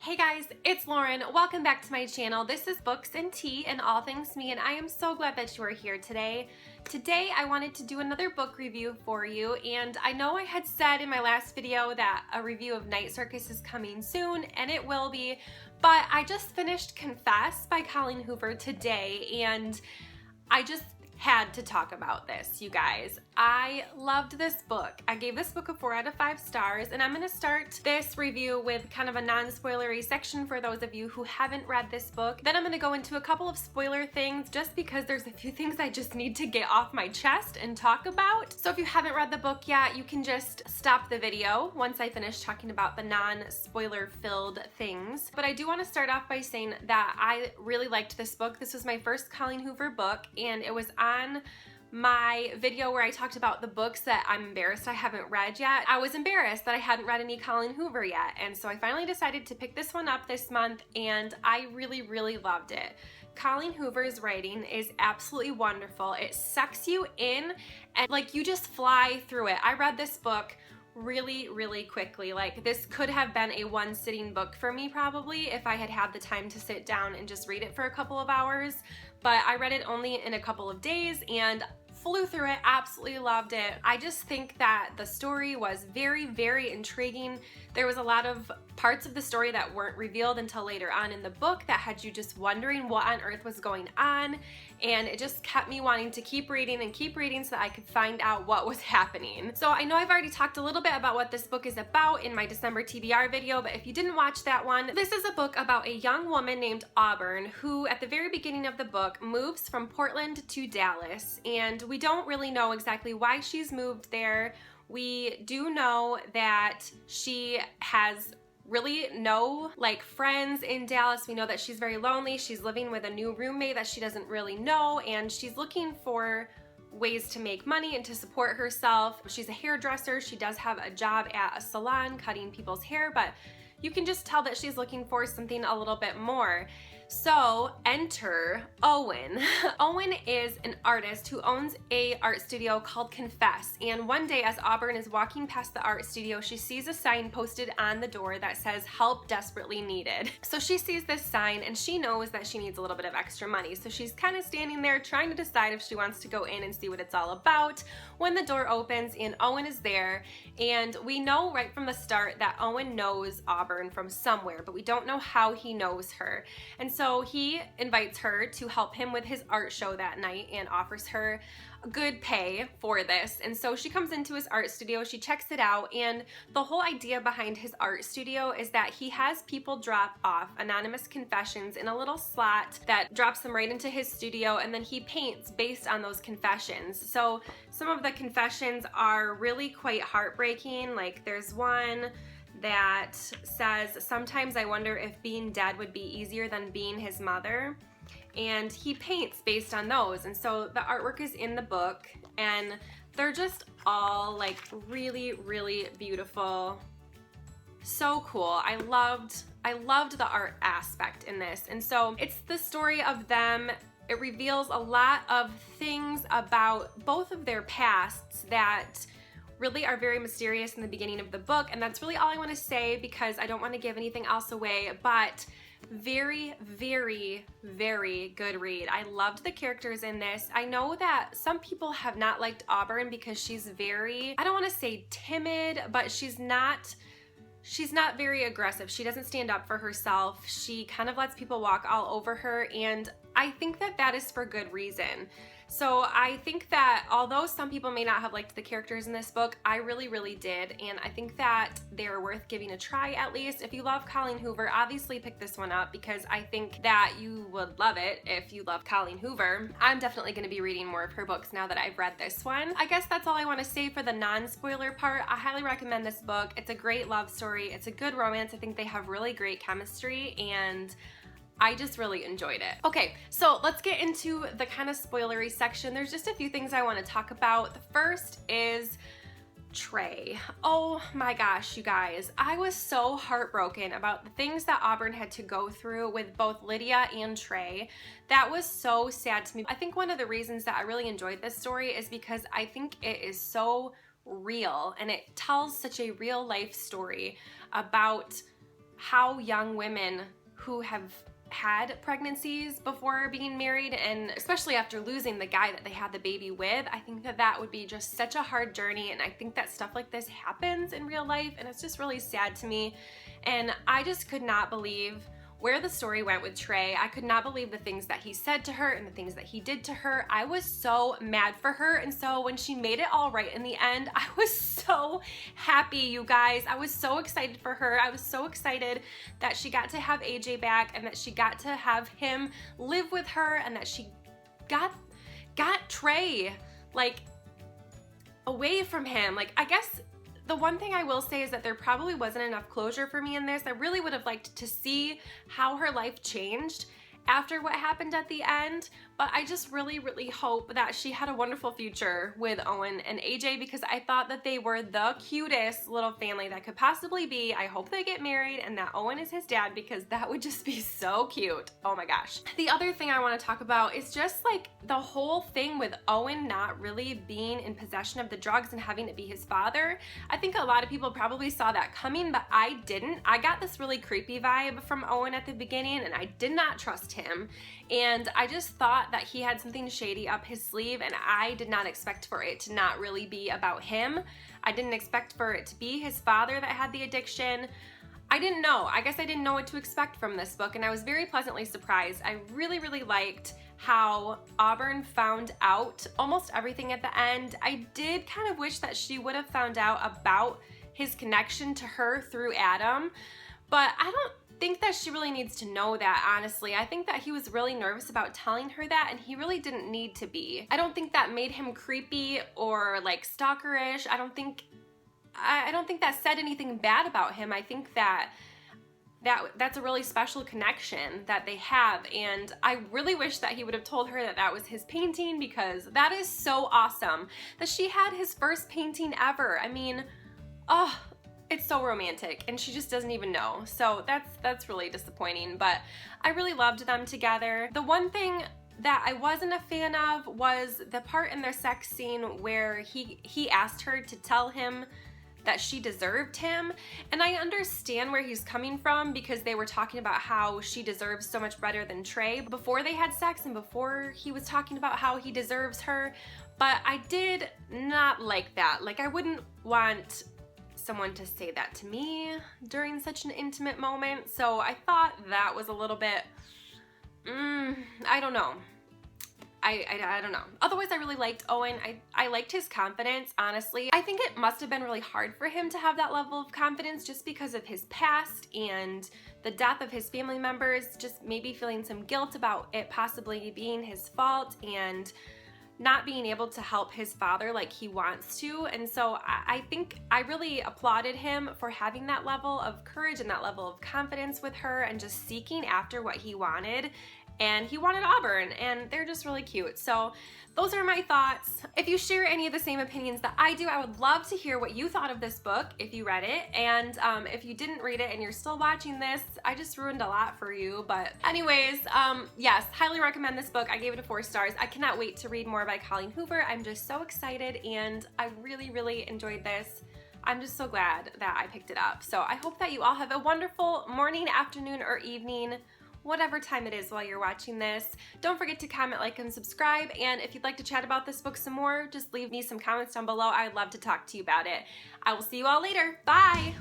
Hey guys, it's Lauren. Welcome back to my channel. This is Books and Tea and All Things Me, and I am so glad that you are here today. Today I wanted to do another book review for you, and I know I had said in my last video that a review of Night Circus is coming soon, and it will be, but I just finished Confess by Colleen Hoover today, and I just had to talk about this, you guys. I loved this book. I gave this book a 4 out of 5 stars, and I'm gonna start this review with kind of a non-spoilery section for those of you who haven't read this book. Then I'm gonna go into a couple of spoiler things just because there's a few things I just need to get off my chest and talk about. So if you haven't read the book yet, you can just stop the video once I finish talking about the non-spoiler filled things. But I do want to start off by saying that I really liked this book. This was my first Colleen Hoover book, and it was on my video where I talked about the books that I'm embarrassed I haven't read yet. I was embarrassed that I hadn't read any Colleen Hoover yet, and so I finally decided to pick this one up this month, and I really loved it. Colleen Hoover's writing is absolutely wonderful. It sucks you in and like you just fly through it. I read this book really quickly. Like, this could have been a one sitting book for me probably if I had had the time to sit down and just read it for a couple of hours, but I read it only in a couple of days and flew through it, absolutely loved it. I just think that the story was very intriguing. There was a lot of parts of the story that weren't revealed until later on in the book that had you just wondering what on earth was going on, and it just kept me wanting to keep reading so that I could find out what was happening. So I know I've already talked a little bit about what this book is about in my December TBR video, but if you didn't watch that one, this is a book about a young woman named Auburn who at the very beginning of the book moves from Portland to Dallas, and we don't really know exactly why she's moved there. We do know that she has really no friends in Dallas. We know that she's very lonely. She's living with a new roommate that she doesn't really know, and she's looking for ways to make money and to support herself. She's a hairdresser. She does have a job at a salon cutting people's hair, but you can just tell that she's looking for something a little bit more. So enter Owen. Owen is an artist who owns a art studio called Confess, and one day as Auburn is walking past the art studio, she sees a sign posted on the door that says help desperately needed. So she sees this sign and she knows that she needs a little bit of extra money, so she's kind of standing there trying to decide if she wants to go in and see what it's all about when the door opens and Owen is there. And we know right from the start that Owen knows Auburn from somewhere, but we don't know how he knows her. And so he invites her to help him with his art show that night and offers her good pay for this. And so she comes into his art studio, she checks it out, and the whole idea behind his art studio is that he has people drop off anonymous confessions in a little slot that drops them right into his studio, and then he paints based on those confessions. So some of the confessions are really quite heartbreaking. Like, there's one that says, sometimes I wonder if being dead would be easier than being his mother. And he paints based on those. And so the artwork is in the book, and they're just all like really beautiful. So cool. I loved the art aspect in this. And so it's the story of them. It reveals a lot of things about both of their pasts that really are very mysterious in the beginning of the book, and that's really all I want to say because I don't want to give anything else away, but very good read. I loved the characters in this. I know that some people have not liked Auburn because she's very, I don't want to say timid, but she's not very aggressive. She doesn't stand up for herself. She kind of lets people walk all over her, and I think that that is for good reason. So I think that although some people may not have liked the characters in this book, I really did, and I think that they're worth giving a try at least. If you love Colleen Hoover, obviously pick this one up because I think that you would love it if you love Colleen Hoover. I'm definitely going to be reading more of her books now that I've read this one. I guess that's all I want to say for the non-spoiler part. I highly recommend this book. It's a great love story. It's a good romance. I think they have really great chemistry, and I just really enjoyed it. Okay, so let's get into the kind of spoilery section. There's just a few things I want to talk about. The first is Trey. Oh my gosh, you guys. I was so heartbroken about the things that Auburn had to go through with both Lydia and Trey. That was so sad to me. I think one of the reasons that I really enjoyed this story is because I think it is so real, and it tells such a real life story about how young women who have had pregnancies before being married, and especially after losing the guy that they had the baby with, I think that that would be just such a hard journey, and I think that stuff like this happens in real life, and it's just really sad to me. And I just could not believe where the story went with Trey. I could not believe the things that he said to her and the things that he did to her. I was so mad for her, and so when she made it all right in the end, I was so happy, you guys. I was so excited for her. I was so excited that she got to have AJ back and that she got to have him live with her, and that she got Trey, like, away from him. Like, I guess the one thing I will say is that there probably wasn't enough closure for me in this. I really would have liked to see how her life changed after what happened at the end, but I just really, really hope that she had a wonderful future with Owen and AJ, because I thought that they were the cutest little family that could possibly be. I hope they get married and that Owen is his dad, because that would just be so cute. Oh my gosh. The other thing I want to talk about is just like the whole thing with Owen not really being in possession of the drugs and having it be his father. I think a lot of people probably saw that coming, but I didn't. I got this really creepy vibe from Owen at the beginning, and I did not trust him. And I just thought that he had something shady up his sleeve, and I did not expect for it to not really be about him. I didn't expect for it to be his father that had the addiction. I didn't know. I guess I didn't know what to expect from this book, and I was very pleasantly surprised. I really, really liked how Auburn found out almost everything at the end. I did kind of wish that she would have found out about his connection to her through Adam, but I don't think that she really needs to know that, honestly. I think that he was really nervous about telling her that, and he really didn't need to be. I don't think that made him creepy or like stalkerish. I don't think that said anything bad about him. I think that's a really special connection that they have, and I really wish that he would have told her that that was his painting, because that is so awesome that she had his first painting ever. I mean, oh, it's so romantic, and she just doesn't even know. So that's really disappointing, but I really loved them together. The one thing that I wasn't a fan of was the part in their sex scene where he asked her to tell him that she deserved him. And I understand where he's coming from, because they were talking about how she deserves so much better than Trey before they had sex, and before he was talking about how he deserves her. But I did not like that. Like, I wouldn't want someone to say that to me during such an intimate moment. So I thought that was a little bit, I don't know. I don't know. Otherwise, I really liked Owen. I liked his confidence, honestly. I think it must have been really hard for him to have that level of confidence, just because of his past and the death of his family members, just maybe feeling some guilt about it possibly being his fault, and not being able to help his father like he wants to. And so I think I really applauded him for having that level of courage and that level of confidence with her, and just seeking after what he wanted. And he wanted Auburn, and they're just really cute. So those are my thoughts. If you share any of the same opinions that I do, I would love to hear what you thought of this book if you read it. And if you didn't read it and you're still watching this, I just ruined a lot for you. But anyways, yes, highly recommend this book. I gave it a 4 stars. I cannot wait to read more by Colleen Hoover. I'm just so excited, and I really, really enjoyed this. I'm just so glad that I picked it up. So I hope that you all have a wonderful morning, afternoon, or evening, whatever time it is while you're watching this. Don't forget to comment, like, and subscribe. And if you'd like to chat about this book some more, just leave me some comments down below. I'd love to talk to you about it. I will see you all later. Bye!